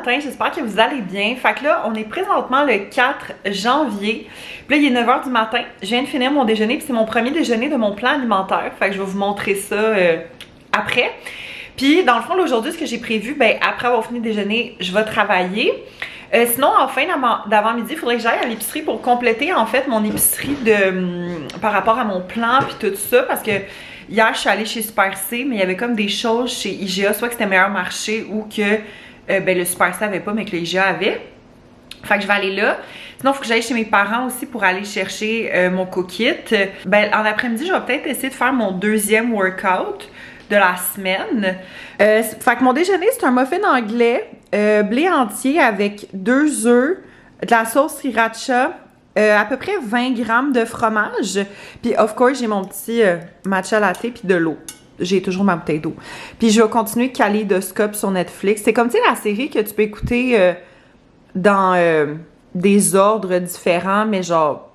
matin, j'espère que vous allez bien. Fait que là, on est présentement le 4 janvier. Puis là, il est 9 h du matin. Je viens de finir mon déjeuner, puis c'est mon premier déjeuner de mon plan alimentaire. Fait que je vais vous montrer ça après. Puis dans le fond, aujourd'hui, ce que j'ai prévu, ben après avoir fini de déjeuner, je vais travailler. Sinon, en fin d'avant-midi, il faudrait que j'aille à l'épicerie pour compléter en fait mon épicerie par rapport à mon plan puis tout ça, parce que hier, je suis allée chez Super C, mais il y avait comme des choses chez IGA, soit que c'était Meilleur Marché ou que ben, le Super C avait pas, mais que le IGA avait. Fait que je vais aller là. Sinon, il faut que j'aille chez mes parents aussi pour aller chercher mon cookit. Ben, en après-midi, je vais peut-être essayer de faire mon deuxième workout de la semaine. Fait que mon déjeuner, c'est un muffin anglais, blé entier avec 2 œufs, de la sauce sriracha, à peu près 20 grammes de fromage. Puis, of course, j'ai mon petit matcha latte puis de l'eau. J'ai toujours ma bouteille d'eau. Puis, je vais continuer Kaléidoscope sur Netflix. C'est comme, tu sais, la série que tu peux écouter dans des ordres différents, mais genre,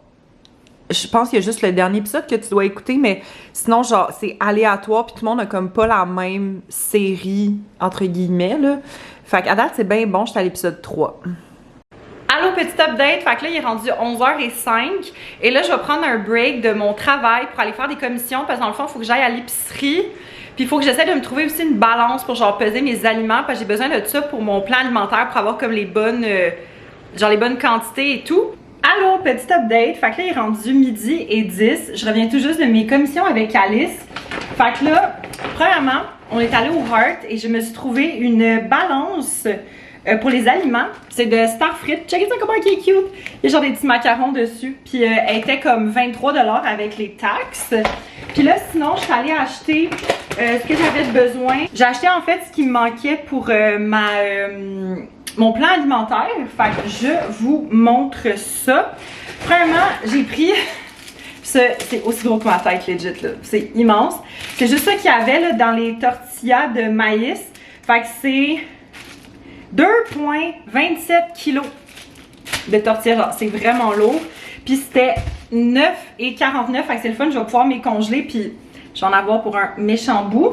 je pense qu'il y a juste le dernier épisode que tu dois écouter, mais sinon, genre, c'est aléatoire, puis tout le monde a comme pas la même série, entre guillemets, là. Fait qu'à date, c'est bien bon, j'étais à l'épisode 3. Allô, petit update. Fait que là, il est rendu 11h05. Et là, je vais prendre un break de mon travail pour aller faire des commissions, parce que dans le fond, il faut que j'aille à l'épicerie. Puis il faut que j'essaie de me trouver aussi une balance pour genre peser mes aliments, parce que j'ai besoin de ça pour mon plan alimentaire, pour avoir comme les bonnes, genre les bonnes quantités et tout. Allô, petit update. Fait que là, il est rendu midi et 10. Je reviens tout juste de mes commissions avec Alice. Fait que là, premièrement, on est allé au Heart et je me suis trouvé une balance pour les aliments. C'est de Starfrit. Checkez ça comment elle est cute. Il y a genre des petits macarons dessus. Puis elle était comme 23 $ avec les taxes. Puis là, sinon, je suis allée acheter ce que j'avais besoin. J'ai acheté en fait ce qui me manquait pour mon plan alimentaire. Fait que je vous montre ça. Premièrement, j'ai pris... C'est aussi gros que ma tête, legit, là. C'est immense. C'est juste ça qu'il y avait là, dans les tortillas de maïs. Fait que c'est 2,27 kg de tortillas. Genre, c'est vraiment lourd. Puis c'était 9,49 $. Fait que c'est le fun. Je vais pouvoir me les congeler. Puis je vais en avoir pour un méchant bout.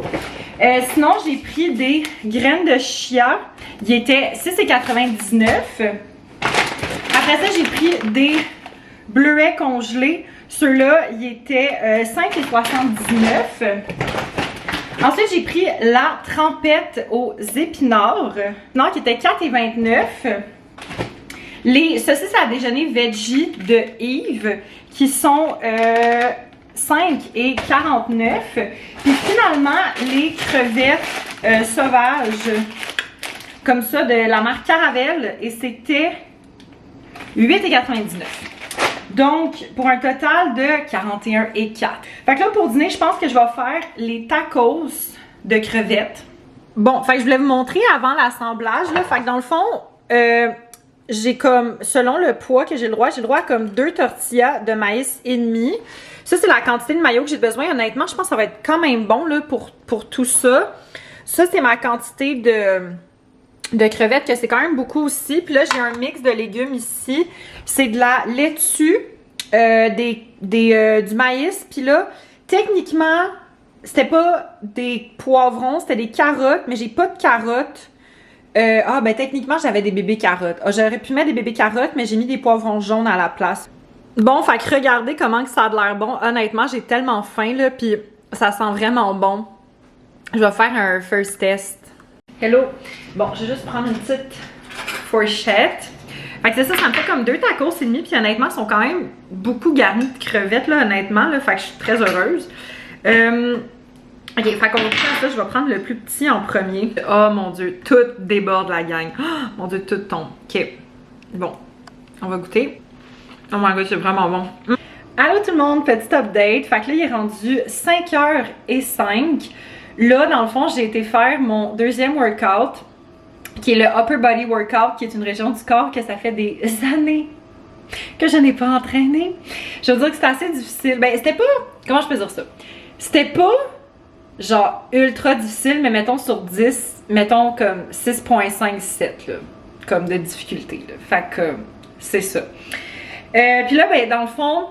Sinon, j'ai pris des graines de chia. Il était 6,99 $. Après ça, j'ai pris des bleuets congelés. Ceux-là, ils étaient 5,79 $. Ensuite, j'ai pris la trempette aux épinards, qui était 4,29 $. Les saucisses à déjeuner veggie de Yves, qui sont 5,49 $. Puis finalement, les crevettes sauvages, comme ça, de la marque Caravelle, et c'était 8,99 $. Donc, pour un total de 41,04 $. Fait que là, pour dîner, je pense que je vais faire les tacos de crevettes. Bon, fait que je voulais vous montrer avant l'assemblage, là. Fait que dans le fond, j'ai comme, selon le poids que j'ai le droit à comme 2 tortillas de maïs et demi. Ça, c'est la quantité de mayo que j'ai besoin. Honnêtement, je pense que ça va être quand même bon, là, pour tout ça. Ça, c'est ma quantité de crevettes, que c'est quand même beaucoup aussi. Puis là, j'ai un mix de légumes ici. C'est de la laitue, du maïs. Puis là, techniquement, c'était pas des poivrons, c'était des carottes, mais j'ai pas de carottes. Ben techniquement, j'avais des bébés carottes. J'aurais pu mettre des bébés carottes, mais j'ai mis des poivrons jaunes à la place. Bon, fait que regardez comment que ça a l'air bon. Honnêtement, j'ai tellement faim, là, puis ça sent vraiment bon. Je vais faire un first test. Hello! Bon, je vais juste prendre une petite fourchette. Fait que c'est ça, ça me fait comme 2 tacos et demi, puis honnêtement, ils sont quand même beaucoup garnis de crevettes, là, honnêtement, là, fait que je suis très heureuse. Ok, fait qu'on va faire ça, je vais prendre le plus petit en premier. Oh mon Dieu, tout déborde la gang. Oh mon Dieu, tout tombe. Ok, bon, on va goûter. Oh my god, c'est vraiment bon. Allô tout le monde, petit update. Fait que là, il est rendu 5h05. Là, dans le fond, j'ai été faire mon deuxième workout, qui est le Upper Body Workout, qui est une région du corps que ça fait des années que je n'ai pas entraîné. Je veux dire que c'était assez difficile. Ben, c'était pas... Comment je peux dire ça? C'était pas, genre, ultra difficile, mais mettons sur 10, mettons comme 6,57, là, comme de difficulté, là. Fait que, c'est ça. Puis là, ben, dans le fond,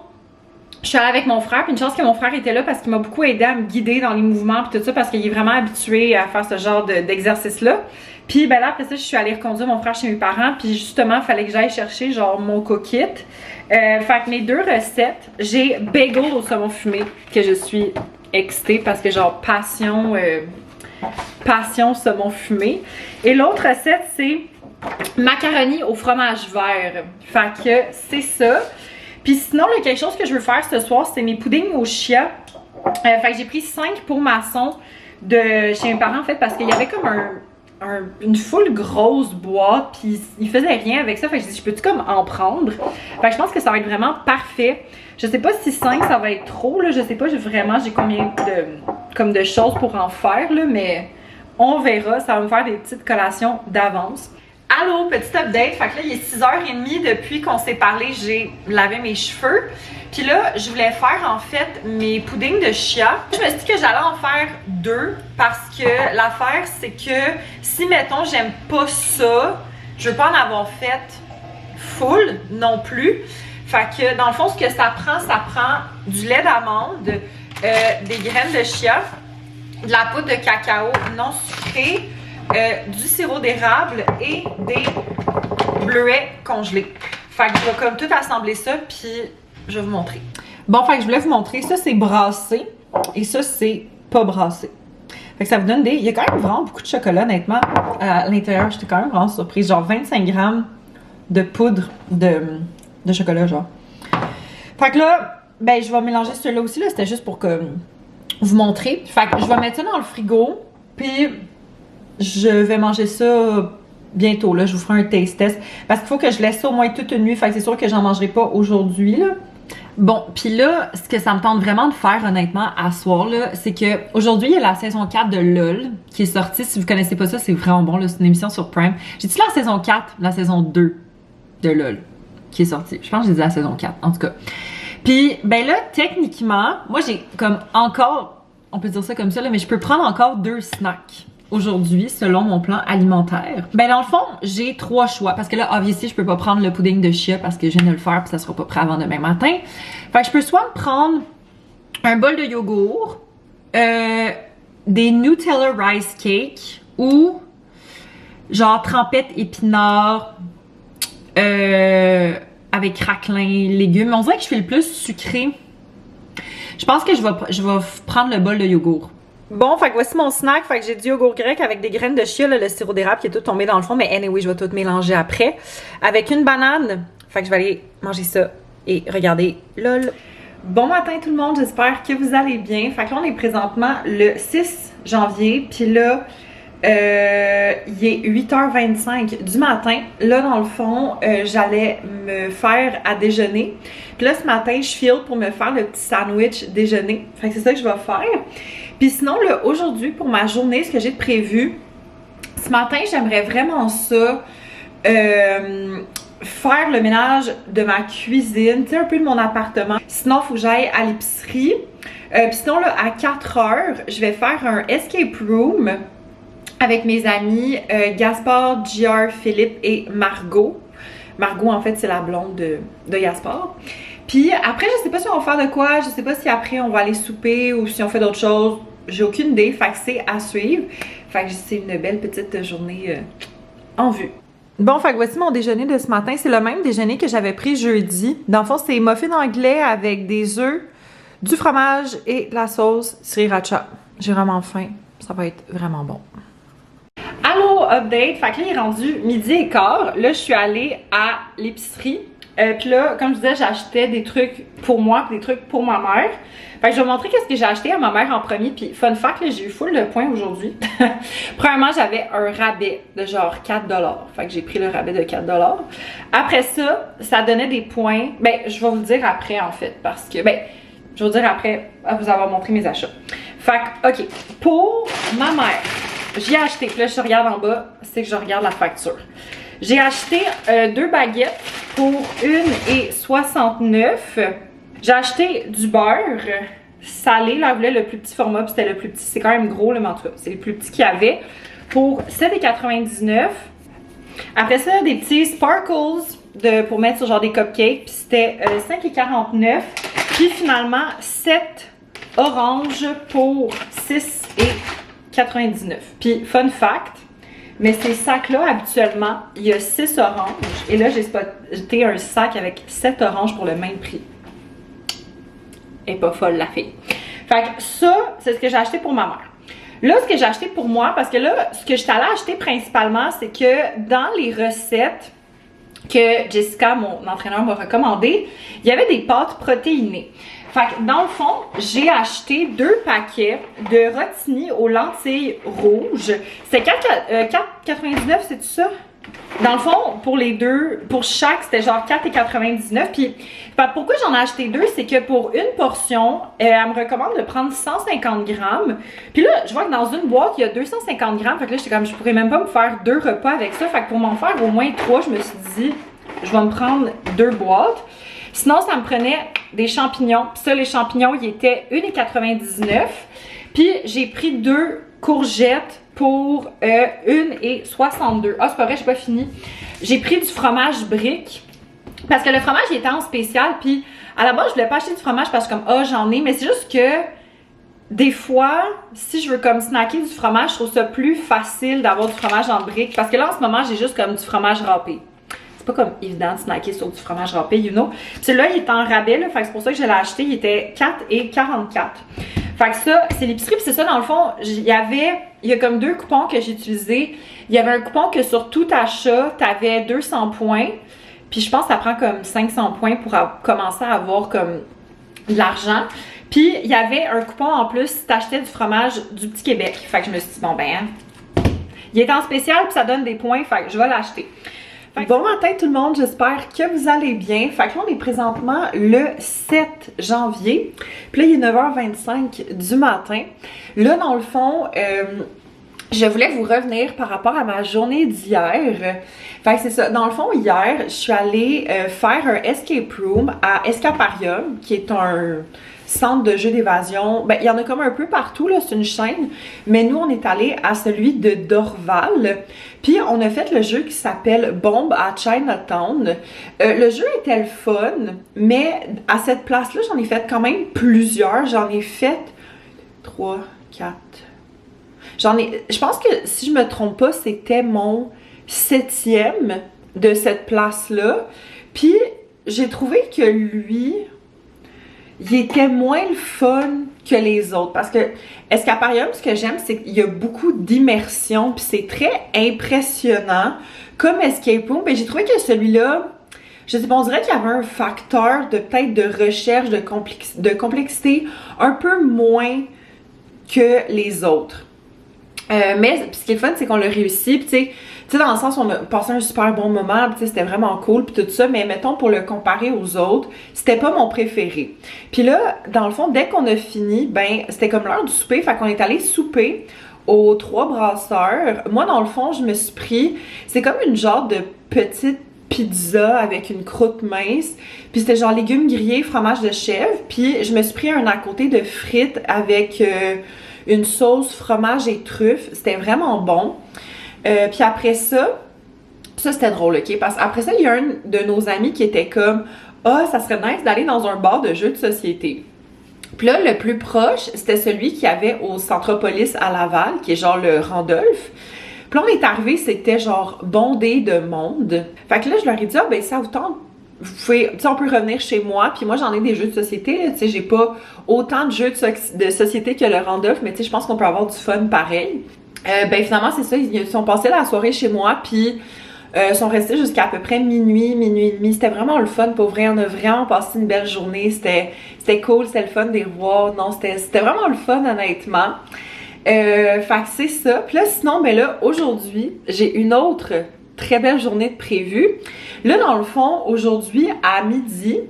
je suis allée avec mon frère, puis une chance que mon frère était là parce qu'il m'a beaucoup aidé à me guider dans les mouvements puis tout ça parce qu'il est vraiment habitué à faire ce genre d'exercice-là. Puis ben là, après ça, je suis allée reconduire mon frère chez mes parents, puis justement, il fallait que j'aille chercher genre mon coquit. Fait que mes 2 recettes, j'ai bagel au saumon fumé, que je suis excitée parce que genre passion saumon fumé. Et l'autre recette, c'est macaroni au fromage vert. Fait que c'est ça. Puis sinon, là, quelque chose que je veux faire ce soir, c'est mes puddings au chia. Fait que j'ai pris 5 pour maçon de chez mes parents, en fait, parce qu'il y avait comme une full grosse boîte, puis ils faisaient rien avec ça. Fait que je dis, je peux-tu comme en prendre? Fait que je pense que ça va être vraiment parfait. Je sais pas si 5 ça va être trop, là. Je sais pas vraiment j'ai combien de choses pour en faire, là, mais on verra. Ça va me faire des petites collations d'avance. Allô, petit update. Fait que là, il est 6h30 depuis qu'on s'est parlé, j'ai lavé mes cheveux. Puis là, je voulais faire en fait mes puddings de chia. Je me suis dit que j'allais en faire 2 parce que l'affaire, c'est que si, mettons, j'aime pas ça, je veux pas en avoir fait full non plus. Fait que dans le fond, ce que ça prend du lait d'amande, des graines de chia, de la poudre de cacao non sucrée, du sirop d'érable et des bleuets congelés. Fait que je vais comme tout assembler ça, puis je vais vous montrer. Bon, fait que je voulais vous montrer, ça c'est brassé et ça c'est pas brassé. Fait que ça vous donne des... Il y a quand même vraiment beaucoup de chocolat, honnêtement, à l'intérieur. J'étais quand même vraiment surprise. Genre 25 grammes de poudre de chocolat, genre. Fait que là, ben je vais mélanger celui-là aussi, là. C'était juste pour que vous montrer. Fait que je vais mettre ça dans le frigo, puis je vais manger ça bientôt, là. Je vous ferai un taste test. Parce qu'il faut que je laisse ça au moins toute une nuit. Fait que c'est sûr que j'en mangerai pas aujourd'hui, là. Bon, puis là, ce que ça me tente vraiment de faire, honnêtement, à soir, là, c'est que aujourd'hui il y a la saison 4 de LOL qui est sortie. Si vous connaissez pas ça, c'est vraiment bon, là. C'est une émission sur Prime. J'ai dit la saison 4, la saison 2 de LOL qui est sortie. Je pense que j'ai dit la saison 4, en tout cas. Puis, ben là, techniquement, moi, j'ai comme encore, on peut dire ça comme ça, là, mais je peux prendre encore 2 snacks aujourd'hui, selon mon plan alimentaire. Ben dans le fond, j'ai 3 choix. Parce que là, obviously, je peux pas prendre le pudding de chia parce que je viens de le faire puis ça sera pas prêt avant demain matin. Fait que je peux soit me prendre un bol de yogourt, des Nutella Rice Cake ou genre trempette épinards avec craquelin, légumes. On dirait que je fais le plus sucré. Je pense que je vais prendre le bol de yogourt. Bon, fait que voici mon snack. Fait que j'ai du yogourt grec avec des graines de chia, là, le sirop d'érable qui est tout tombé dans le fond. Mais anyway, je vais tout mélanger après. Avec une banane. Fait que je vais aller manger ça et regarder LOL. Bon matin tout le monde, j'espère que vous allez bien. Fait que là, on est présentement le 6 janvier. Puis là, il est 8h25 du matin. Là, dans le fond, j'allais me faire à déjeuner. Puis là, ce matin, je file pour me faire le petit sandwich déjeuner. Fait que c'est ça que je vais faire. Puis sinon, là, aujourd'hui, pour ma journée, ce que j'ai de prévu, ce matin, j'aimerais vraiment ça, faire le ménage de ma cuisine, tu sais, un peu de mon appartement. Sinon, il faut que j'aille à l'épicerie. Puis sinon, là, à 4h, je vais faire un escape room avec mes amis Gaspard, JR, Philippe et Margot. Margot, en fait, c'est la blonde de Gaspard. Puis après, je sais pas si on va faire de quoi, je sais pas si après on va aller souper ou si on fait d'autres choses. J'ai aucune idée, fait que c'est à suivre. Fait que c'est une belle petite journée en vue. Bon, fait que voici mon déjeuner de ce matin. C'est le même déjeuner que j'avais pris jeudi. Dans le fond, c'est muffins anglais avec des œufs, du fromage et de la sauce sriracha. J'ai vraiment faim. Ça va être vraiment bon. Allô, update. Fait que là, il est rendu 12h15. Là, je suis allée à l'épicerie. Puis là, comme je disais, j'achetais des trucs pour moi et des trucs pour ma mère. Fait que je vais vous montrer qu'est-ce que j'ai acheté à ma mère en premier. Puis fun fact, j'ai eu full de points aujourd'hui. Premièrement, j'avais un rabais de genre 4$. Fait que j'ai pris le rabais de 4$. Après ça, ça donnait des points. Ben, je vais vous le dire après en fait. Parce que, ben, je vais vous dire après à vous avoir montré mes achats. Fait que, ok. Pour ma mère, j'ai acheté. Puis là, je regarde en bas, c'est que je regarde la facture. J'ai acheté 2 baguettes pour 1,69 $. J'ai acheté du beurre salé. Là, elle voulait le plus petit format, puis c'était le plus petit. C'est quand même gros, le mais en tout cas, c'est le plus petit qu'il y avait. Pour 7,99 $. Après ça, des petits sparkles pour mettre sur genre des cupcakes. Puis c'était 5,49 $. Puis finalement, 7 oranges pour 6,99. Puis fun fact, mais ces sacs-là, habituellement, il y a 6 oranges. Et là, j'ai spoté un sac avec 7 oranges pour le même prix. Elle est pas folle, la fille. Fait que ça, c'est ce que j'ai acheté pour ma mère. Là, ce que j'ai acheté pour moi, parce que là, ce que je suis allée acheter principalement, c'est que dans les recettes que Jessica, mon entraîneur, m'a recommandé, il y avait des pâtes protéinées. Fait que dans le fond, j'ai acheté 2 paquets de rotini aux lentilles rouges. C'était 4,99, c'est tout ça? Dans le fond, pour les deux, pour chaque, c'était genre 4,99. Puis, pourquoi j'en ai acheté 2, c'est que pour une portion, elle me recommande de prendre 150 grammes. Puis là, je vois que dans une boîte, il y a 250 grammes. Fait que là, j'étais comme, je pourrais même pas me faire 2 repas avec ça. Fait que pour m'en faire au moins 3, je me suis dit, je vais me prendre 2 boîtes. Sinon, ça me prenait des champignons. Puis ça, les champignons, ils étaient 1,99. Puis j'ai pris 2 courgettes pour 1,62. Ah, c'est pas vrai, j'ai pas fini. J'ai pris du fromage brique. Parce que le fromage, il était en spécial. Puis à la base, je voulais pas acheter du fromage parce que comme, ah, j'en ai. Mais c'est juste que des fois, si je veux comme snacker du fromage, je trouve ça plus facile d'avoir du fromage en brique. Parce que là, en ce moment, j'ai juste comme du fromage râpé. C'est pas comme évident de snacker sur du fromage râpé, you know. Puis celui-là, il est en rabais, là, fait que c'est pour ça que je l'ai acheté. Il était 4,44. Fait que ça, c'est l'épicerie. Puis c'est ça, dans le fond, il y a comme 2 coupons que j'ai utilisés. Il y avait un coupon que sur tout achat, t'avais 200 points. Puis je pense que ça prend comme 500 points pour commencer à avoir comme de l'argent. Puis il y avait un coupon en plus si t'achetais du fromage du Petit Québec. Fait que je me suis dit, bon ben, il est en spécial puis ça donne des points. Fait que je vais l'acheter. Bon matin tout le monde, j'espère que vous allez bien. Fait que là, on est présentement le 7 janvier. Puis là, il est 9h25 du matin. Là, dans le fond, je voulais vous revenir par rapport à ma journée d'hier. Fait que c'est ça. Dans le fond, hier, je suis allée faire un escape room à Escaparium, qui est un centre de jeux d'évasion. Ben, il y en a comme un peu partout, là, c'est une chaîne. Mais nous, on est allé à celui de Dorval. Puis, on a fait le jeu qui s'appelle Bombe à Chinatown. Le jeu était le fun, mais à cette place-là, j'en ai fait quand même plusieurs. J'en ai fait 3, 4... je pense que, si je me trompe pas, c'était mon 7e de cette place-là. Puis, j'ai trouvé que lui, il était moins le fun que les autres. Parce que Escaparium, ce que j'aime, c'est qu'il y a beaucoup d'immersion. Puis c'est très impressionnant comme escape room. Mais j'ai trouvé que celui-là, je sais pas, on dirait qu'il y avait un facteur de peut-être de recherche, de complexité un peu moins que les autres. Mais ce qui est le fun, c'est qu'on l'a réussi. Puis tu sais, dans le sens, on a passé un super bon moment, puis c'était vraiment cool, puis tout ça. Mais mettons, pour le comparer aux autres, c'était pas mon préféré. Puis là, dans le fond, dès qu'on a fini, ben, c'était comme l'heure du souper. Fait qu'on est allé souper aux 3 brasseurs. Moi, dans le fond, je me suis pris, c'est comme une genre de petite pizza avec une croûte mince. Puis c'était genre légumes grillés, fromage de chèvre. Puis je me suis pris un à côté de frites avec une sauce fromage et truffes. C'était vraiment bon. Puis après ça c'était drôle, ok? Parce qu'après ça, il y a un de nos amis qui était comme « Ah, ça serait nice d'aller dans un bar de jeux de société. » Puis là, le plus proche, c'était celui qu'il y avait au Centropolis à Laval, qui est genre le Randolph. Puis là, on est arrivé, c'était genre bondé de monde. Fait que là, je leur ai dit « Ah, ben ça vous tente? Vous pouvez, tu sais, on peut revenir chez moi. » Puis moi, j'en ai des jeux de société, tu sais, j'ai pas autant de jeux de société que le Randolph, mais tu sais, je pense qu'on peut avoir du fun pareil. Ben finalement, c'est ça, ils sont passés la soirée chez moi, puis sont restés jusqu'à peu près minuit et demi. C'était vraiment le fun, pour vrai. On a vraiment passé une belle journée. C'était cool, c'était le fun de les revoir. Non, c'était vraiment le fun, honnêtement. Fait que c'est ça. Puis là, sinon, ben là, aujourd'hui, j'ai une autre très belle journée de prévue. Là, dans le fond, aujourd'hui, à midi,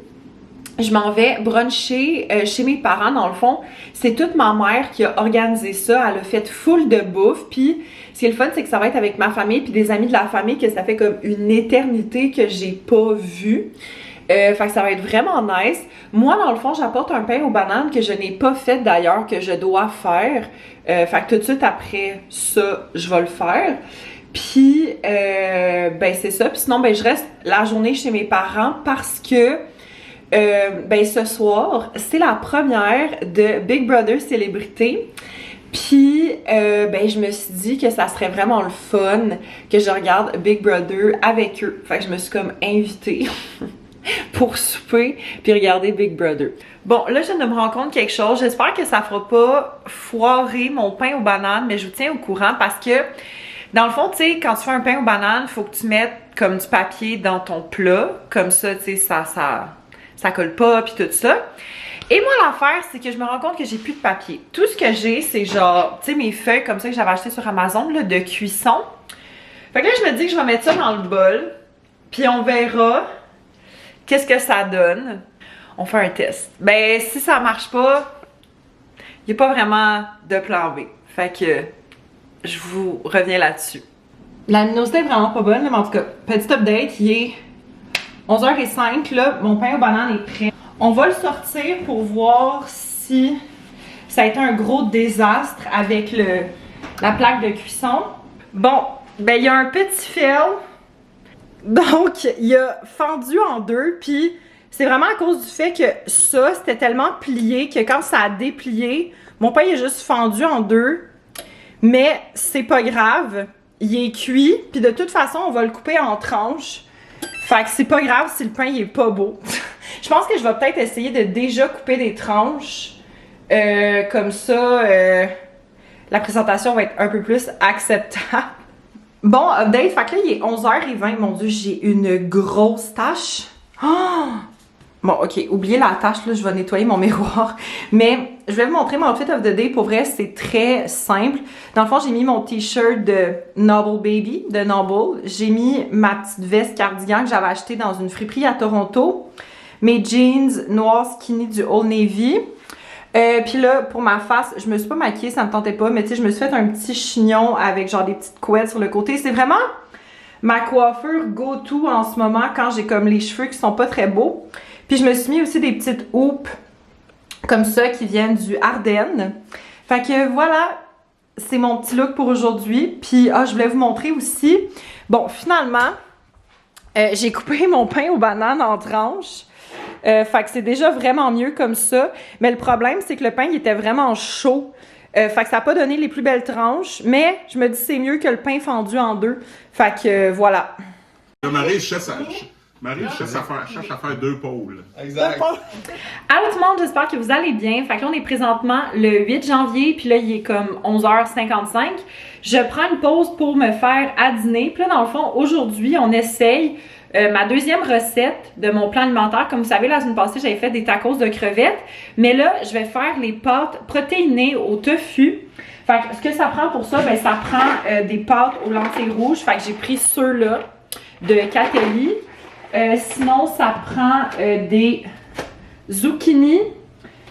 je m'en vais bruncher chez mes parents. Dans le fond, c'est toute ma mère qui a organisé ça. Elle a fait full de bouffe. Puis, ce qui est le fun, c'est que ça va être avec ma famille puis des amis de la famille que ça fait comme une éternité que j'ai pas vu. Fait que ça va être vraiment nice. Moi, dans le fond, j'apporte un pain aux bananes que je n'ai pas fait d'ailleurs, que je dois faire. Fait que tout de suite après ça, je vais le faire. Puis, ben c'est ça. Puis sinon, ben je reste la journée chez mes parents parce que Ben ce soir, c'est la première de Big Brother Célébrité. Puis, ben je me suis dit que ça serait vraiment le fun que je regarde Big Brother avec eux. Fait que je me suis comme invitée pour souper puis regarder Big Brother. Bon, là, je viens de me rendre compte quelque chose. J'espère que ça fera pas foirer mon pain aux bananes, mais je vous tiens au courant parce que, dans le fond, tu sais, quand tu fais un pain aux bananes, il faut que tu mettes comme du papier dans ton plat. Comme ça, tu sais, ça colle pas puis tout ça. Et moi, l'affaire, c'est que je me rends compte que j'ai plus de papier. Tout ce que j'ai, c'est genre, tu sais, mes feuilles comme ça que j'avais achetées sur Amazon, là, de cuisson. Fait que là, je me dis que je vais mettre ça dans le bol, puis on verra qu'est-ce que ça donne. On fait un test. Ben, si ça marche pas, il n'y a pas vraiment de plan B. Fait que je vous reviens là-dessus. La luminosité est vraiment pas bonne, mais en tout cas, petit update, il est 11h05, là, mon pain aux bananes est prêt. On va le sortir pour voir si ça a été un gros désastre avec la plaque de cuisson. Bon, ben il y a un petit fail. Donc, il a fendu en deux, puis c'est vraiment à cause du fait que ça, c'était tellement plié que quand ça a déplié, mon pain est juste fendu en deux. Mais c'est pas grave, il est cuit, puis de toute façon, on va le couper en tranches. Fait que c'est pas grave si le pain il est pas beau. Je pense que je vais peut-être essayer de déjà couper des tranches. Comme ça, la présentation va être un peu plus acceptable. Bon, update, fait que là, il est 11h20. Mon Dieu, j'ai une grosse tache. Oh! Bon, ok, oubliez la tache, là, je vais nettoyer mon miroir. Mais je vais vous montrer mon outfit of the day. Pour vrai, c'est très simple. Dans le fond, j'ai mis mon t-shirt de Noble Baby, de Noble. J'ai mis ma petite veste cardigan que j'avais achetée dans une friperie à Toronto. Mes jeans noirs skinny du Old Navy. Puis là, pour ma face, je me suis pas maquillée, ça me tentait pas. Mais tu sais, je me suis fait un petit chignon avec genre des petites couettes sur le côté. C'est vraiment ma coiffure go-to en ce moment quand j'ai comme les cheveux qui sont pas très beaux. Puis je me suis mis aussi des petites houppes comme ça qui viennent du Ardennes. Fait que voilà, c'est mon petit look pour aujourd'hui. Puis je voulais vous montrer aussi. Bon, finalement, j'ai coupé mon pain aux bananes en tranches. Fait que c'est déjà vraiment mieux comme ça. Mais le problème, c'est que le pain il était vraiment chaud. Fait que ça n'a pas donné les plus belles tranches. Mais je me dis c'est mieux que le pain fendu en deux. Fait que voilà. Marie cherche à faire deux pôles. Exact. Allô tout le monde, j'espère que vous allez bien. Fait que là, on est présentement le 8 janvier, puis là, il est comme 11h55. Je prends une pause pour me faire à dîner. Puis là, dans le fond, aujourd'hui, on essaye ma deuxième recette de mon plan alimentaire. Comme vous savez, la semaine passée, j'avais fait des tacos de crevettes. Mais là, je vais faire les pâtes protéinées au tofu. Fait que ce que ça prend pour ça, ben ça prend des pâtes aux lentilles rouges. Fait que j'ai pris ceux-là de Catelli. Sinon, ça prend des zucchini,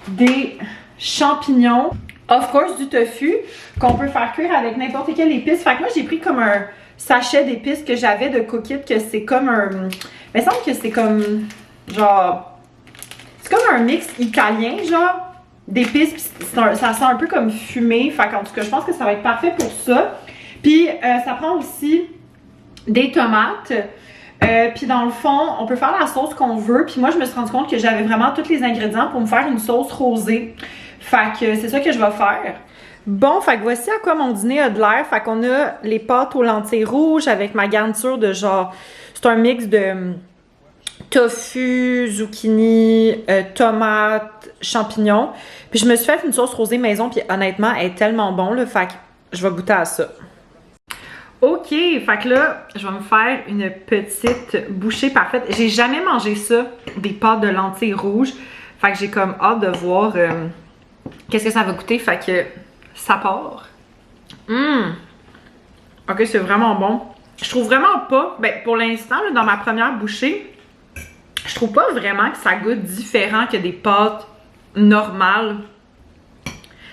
des champignons, of course du tofu, qu'on peut faire cuire avec n'importe quelle épice. Fait que moi, j'ai pris comme un sachet d'épices que j'avais de Cookit, que c'est comme un... Il me semble que c'est comme, genre... C'est comme un mix italien, genre, d'épices. Ça sent un peu comme fumé. Fait qu'en tout cas, je pense que ça va être parfait pour ça. Puis, ça prend aussi des tomates. Puis dans le fond, on peut faire la sauce qu'on veut. Puis moi, je me suis rendu compte que j'avais vraiment tous les ingrédients pour me faire une sauce rosée. Fait que c'est ça que je vais faire. Bon, fait que voici à quoi mon dîner a de l'air. Fait qu'on a les pâtes aux lentilles rouges avec ma garniture de genre... C'est un mix de tofu, zucchini, tomates, champignons. Puis je me suis fait une sauce rosée maison. Puis honnêtement, elle est tellement bon, là. Fait que je vais goûter à ça. Ok, fait que là, je vais me faire une petite bouchée parfaite. J'ai jamais mangé ça, des pâtes de lentilles rouges. Fait que j'ai comme hâte de voir qu'est-ce que ça va goûter. Fait que ça part. Ok, c'est vraiment bon. Je trouve vraiment pas, ben pour l'instant, dans ma première bouchée, je trouve pas vraiment que ça goûte différent que des pâtes normales.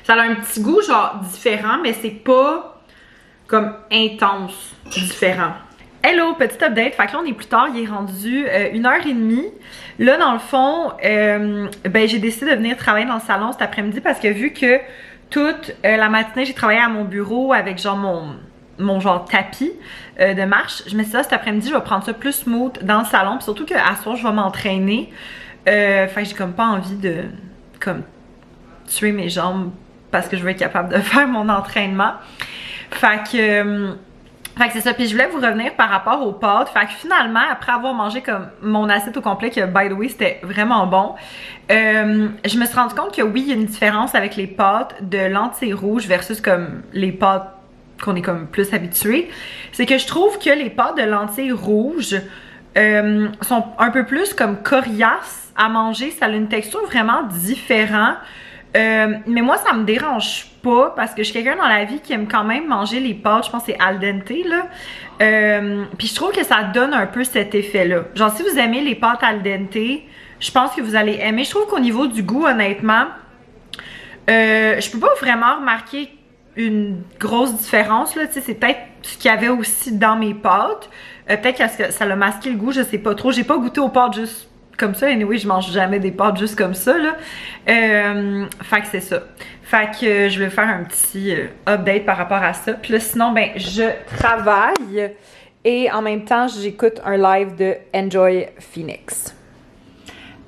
Ça a un petit goût genre différent, mais c'est pas comme intense, différent. Hello, petit update. Fait que là, on est plus tard, il est rendu 1h30. Là, dans le fond, ben, j'ai décidé de venir travailler dans le salon cet après-midi parce que vu que toute la matinée, j'ai travaillé à mon bureau avec genre mon genre tapis de marche, je me suis dit, cet après-midi, je vais prendre ça plus smooth dans le salon. Puis surtout qu'à ce soir, je vais m'entraîner. Fait que j'ai comme pas envie de comme tuer mes jambes parce que je veux être capable de faire mon entraînement. Fait que c'est ça. Puis je voulais vous revenir par rapport aux pâtes. Fait que finalement, après avoir mangé comme mon assiette au complet, que by the way, c'était vraiment bon, je me suis rendu compte que oui, il y a une différence avec les pâtes de lentilles rouges versus comme les pâtes qu'on est comme plus habitué. C'est que je trouve que les pâtes de lentilles rouges sont un peu plus comme coriaces à manger. Ça a une texture vraiment différente. Mais moi, ça me dérange pas parce que je suis quelqu'un dans la vie qui aime quand même manger les pâtes. Je pense que c'est al dente, là. Puis je trouve que ça donne un peu cet effet-là. Genre, si vous aimez les pâtes al dente, je pense que vous allez aimer. Je trouve qu'au niveau du goût, honnêtement, je peux pas vraiment remarquer une grosse différence, là. Tu sais, c'est peut-être ce qu'il y avait aussi dans mes pâtes. Peut-être que ça l'a masqué le goût, je sais pas trop. J'ai pas goûté aux pâtes juste comme ça. Anyway, je mange jamais des pâtes juste comme ça, là. Fait que c'est ça. Fait que je vais faire un petit update par rapport à ça. Puis là, sinon, ben, je travaille et en même temps, j'écoute un live de Enjoy Phoenix.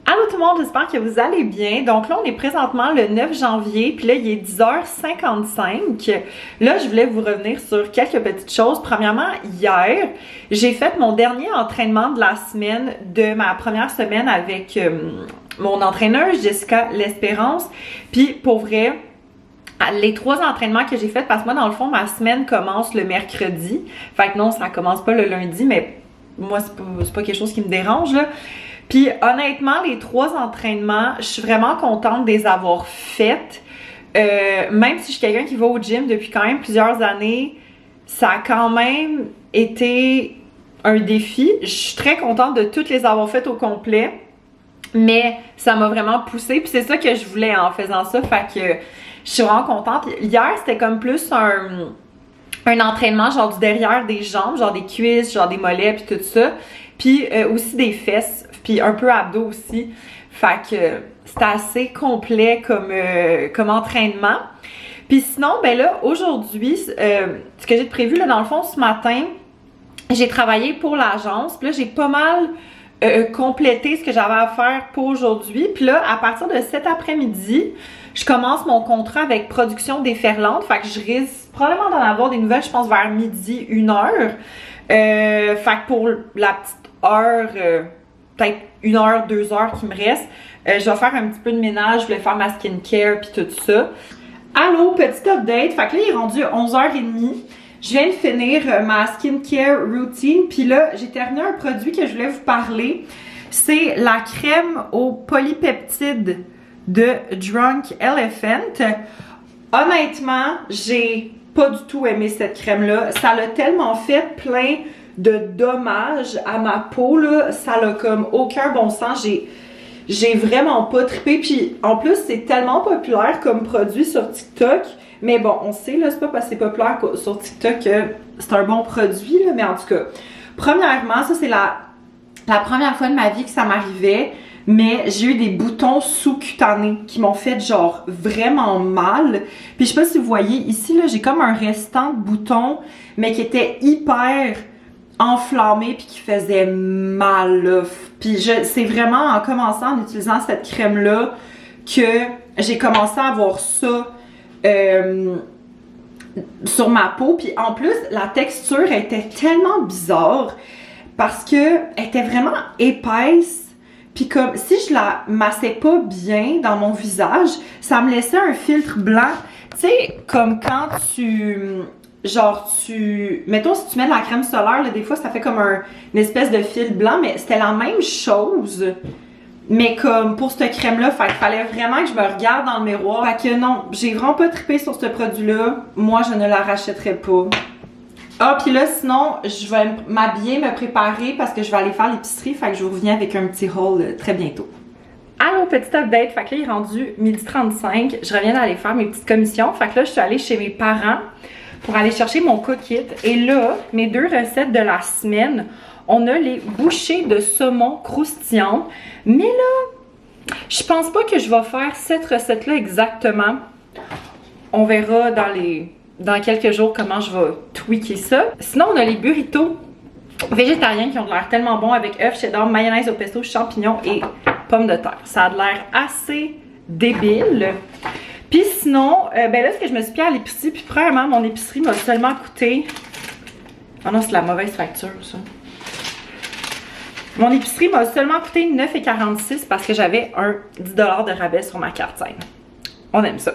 Allô tout le monde, j'espère que vous allez bien. Donc là, on est présentement le 9 janvier, puis là, il est 10h55. Là, je voulais vous revenir sur quelques petites choses. Premièrement, hier, j'ai fait mon dernier entraînement de la semaine, de ma première semaine avec mon entraîneuse, Jessica L'Espérance. Puis pour vrai, les 3 entraînements que j'ai faits, parce que moi, dans le fond, ma semaine commence le mercredi. Fait que non, ça commence pas le lundi, mais moi, c'est pas quelque chose qui me dérange, là. Puis honnêtement, les 3 entraînements, je suis vraiment contente de les avoir faits. Même si je suis quelqu'un qui va au gym depuis quand même plusieurs années, ça a quand même été un défi. Je suis très contente de toutes les avoir faites au complet, mais ça m'a vraiment poussée. Puis c'est ça que je voulais en faisant ça, fait que je suis vraiment contente. Hier, c'était comme plus un entraînement genre du derrière des jambes, genre des cuisses, genre des mollets, puis tout ça. Puis aussi des fesses, puis un peu abdos aussi. Fait que c'était assez complet comme entraînement. Puis sinon, ben là, aujourd'hui, ce que j'ai prévu, là, dans le fond, ce matin, j'ai travaillé pour l'agence. Puis là, j'ai pas mal complété ce que j'avais à faire pour aujourd'hui. Puis là, à partir de cet après-midi, je commence mon contrat avec Production Déferlante. Fait que je risque probablement d'en avoir des nouvelles, je pense, vers midi, 1h. Fait que pour la petite heure, peut-être 1h, 2h qui me reste, je vais faire un petit peu de ménage, je vais faire ma skincare puis tout ça. Allô, petit update. Fait que là, il est rendu 11h30. Je viens de finir ma skincare routine. Puis là, j'ai terminé un produit que je voulais vous parler. C'est la crème aux polypeptides de Drunk Elephant. Honnêtement, j'ai pas du tout aimé cette crème-là. Ça l'a tellement fait plein de dommages à ma peau, là. Ça l'a comme aucun bon sens. J'ai vraiment pas trippé. Puis en plus, c'est tellement populaire comme produit sur TikTok. Mais bon, on sait, là, c'est pas parce que c'est populaire sur TikTok que c'est un bon produit, là. Mais en tout cas, premièrement, ça c'est la première fois de ma vie que ça m'arrivait. Mais j'ai eu des boutons sous-cutanés qui m'ont fait genre vraiment mal. Puis je sais pas si vous voyez ici, là, j'ai comme un restant de boutons, mais qui était hyper enflammé puis qui faisait mal, là. Puis c'est vraiment en commençant en utilisant cette crème-là que j'ai commencé à avoir ça sur ma peau. Puis en plus, la texture était tellement bizarre parce que elle était vraiment épaisse. Puis comme si je la massais pas bien dans mon visage, ça me laissait un filtre blanc. Tu sais, comme quand mettons si tu mets de la crème solaire, là, des fois ça fait comme une espèce de fil blanc, mais c'était la même chose. Mais comme pour cette crème-là, fait qu'il fallait vraiment que je me regarde dans le miroir. Fait que non, j'ai vraiment pas trippé sur ce produit-là. Moi, je ne la rachèterais pas. Ah, puis là, sinon, je vais m'habiller, me préparer parce que je vais aller faire l'épicerie. Fait que je vous reviens avec un petit haul très bientôt. Allô, petit update. Fait que là, il est rendu 12h35. Je reviens d'aller faire mes petites commissions. Fait que là, je suis allée chez mes parents pour aller chercher mon cook-kit. Et là, mes 2 recettes de la semaine, on a les bouchées de saumon croustillantes. Mais là, je pense pas que je vais faire cette recette-là exactement. On verra dans quelques jours comment je vais tweaker ça. Sinon, on a les burritos végétariens qui ont l'air tellement bons avec œufs, cheddar, mayonnaise au pesto, champignons et pommes de terre. Ça a l'air assez débile. Puis sinon, ben là, ce que je me suis pris à l'épicerie, puis premièrement, mon épicerie m'a seulement coûté... Ah non, c'est la mauvaise facture, ça. Mon épicerie m'a seulement coûté 9,46 parce que j'avais un 10$ de rabais sur ma carte scène. On aime ça.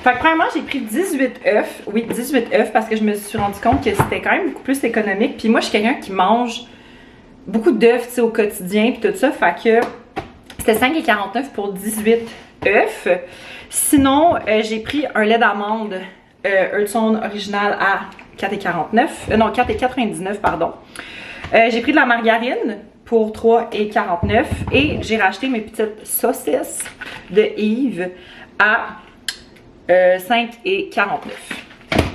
Fait que premièrement, j'ai pris 18 œufs. Oui, 18 œufs parce que je me suis rendu compte que c'était quand même beaucoup plus économique. Puis moi, je suis quelqu'un qui mange beaucoup d'œufs, tu sais, au quotidien, puis tout ça. Fait que c'était 5,49 pour 18 œufs. Sinon, j'ai pris un lait d'amande Earthstone original à 4,49. Non, 4,99, pardon. J'ai pris de la margarine pour 3,49 et j'ai racheté mes petites saucisses de Yves à 5,49.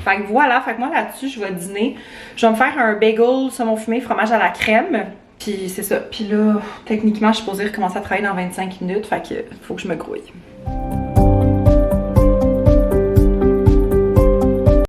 Fait que voilà, fait que moi là-dessus, je vais dîner. Je vais me faire un bagel, saumon fumé, fromage à la crème. Puis c'est ça. Puis là, techniquement, je suis supposée recommencer à travailler dans 25 minutes. Fait que faut que je me grouille.